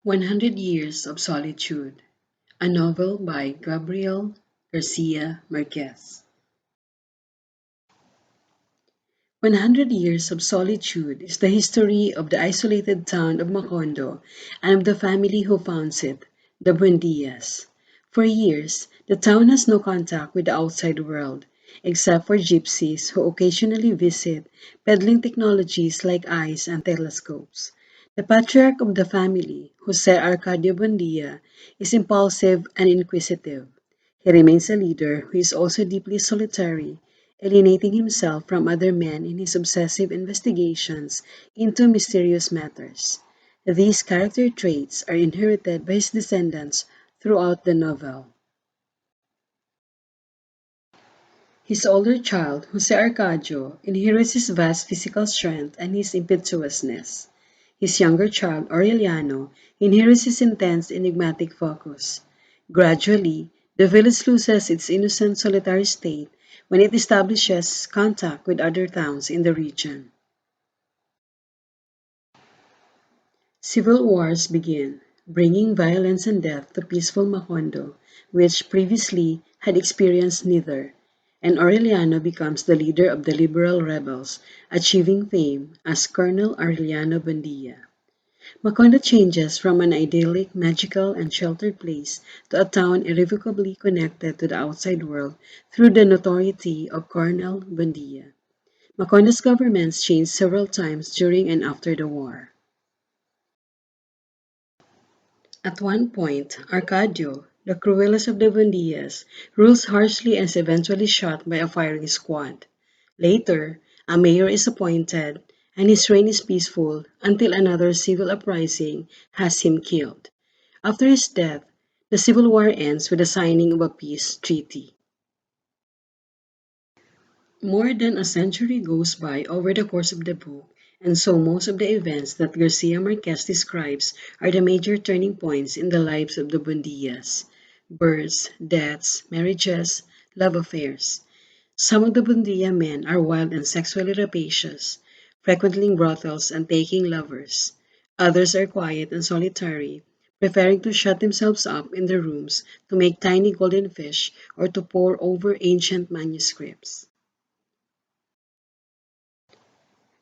100 Years of Solitude, a novel by Gabriel Garcia Marquez. 100 Years of Solitude is the history of the isolated town of Macondo and of the family who founds it, the Buendias. For years, the town has no contact with the outside world, except for gypsies who occasionally visit, peddling technologies like eyes and telescopes. The patriarch of the family, José Arcadio Buendía, is impulsive and inquisitive. He remains a leader who is also deeply solitary, alienating himself from other men in his obsessive investigations into mysterious matters. These character traits are inherited by his descendants throughout the novel. His older child, Jose Arcadio, inherits his vast physical strength and his impetuousness. His younger child, Aureliano, inherits his intense, enigmatic focus. Gradually, the village loses its innocent, solitary state when it establishes contact with other towns in the region. Civil wars begin, bringing violence and death to peaceful Macondo, which previously had experienced neither, and Aureliano becomes the leader of the liberal rebels, achieving fame as Colonel Aureliano Buendía. Macondo changes from an idyllic, magical, and sheltered place to a town irrevocably connected to the outside world through the notoriety of Colonel Buendía. Macondo's governments changed several times during and after the war. At one point, Arcadio, the cruelest of the Buendias, rules harshly and is eventually shot by a firing squad. Later, a mayor is appointed, and his reign is peaceful until another civil uprising has him killed. After his death, the civil war ends with the signing of a peace treaty. More than a century goes by over the course of the book, and so most of the events that Garcia Marquez describes are the major turning points in the lives of the Buendias: births, deaths, marriages, love affairs. Some of the Buendia men are wild and sexually rapacious, frequenting brothels and taking lovers. Others are quiet and solitary, preferring to shut themselves up in their rooms to make tiny golden fish or to pore over ancient manuscripts.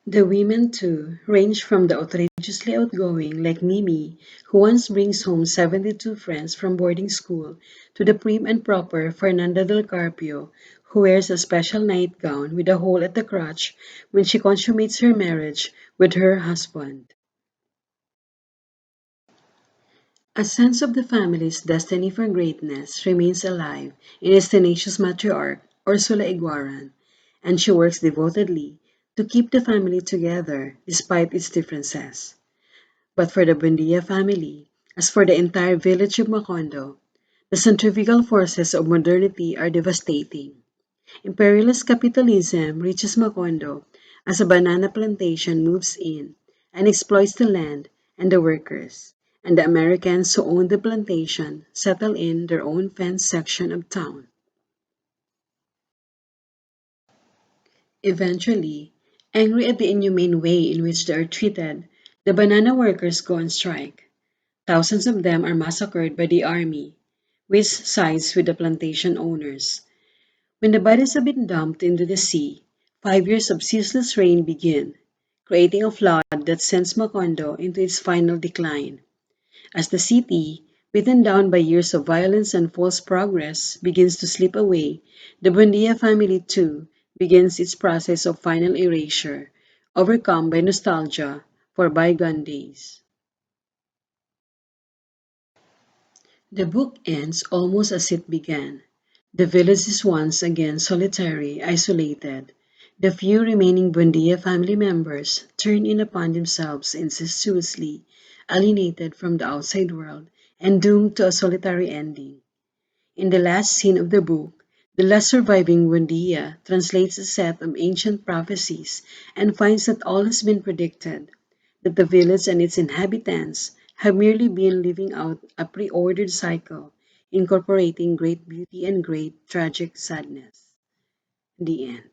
The women, too, range from the outrageously outgoing, like Mimi, who once brings home 72 friends from boarding school, to the prim and proper Fernanda del Carpio, who wears a special nightgown with a hole at the crotch when she consummates her marriage with her husband. A sense of the family's destiny for greatness remains alive in its tenacious matriarch, Ursula Iguaran, and she works devotedly to keep the family together despite its differences. But for the Buendia family, as for the entire village of Macondo, the centrifugal forces of modernity are devastating. Imperialist capitalism reaches Macondo as a banana plantation moves in and exploits the land and the workers, and the Americans who own the plantation settle in their own fenced section of town. Eventually, angry at the inhumane way in which they are treated, the banana workers go on strike. Thousands of them are massacred by the army, which sides with the plantation owners. When the bodies have been dumped into the sea, 5 years of ceaseless rain begin, creating a flood that sends Macondo into its final decline. As the city, beaten down by years of violence and false progress, begins to slip away, the Buendia family too begins its process of final erasure, overcome by nostalgia for bygone days. The book ends almost as it began. The village is once again solitary, isolated. The few remaining Buendia family members turn in upon themselves incestuously, alienated from the outside world and doomed to a solitary ending. In the last scene of the book, the last surviving Buendia translates a set of ancient prophecies and finds that all has been predicted, that the village and its inhabitants have merely been living out a preordered cycle, incorporating great beauty and great tragic sadness. The end.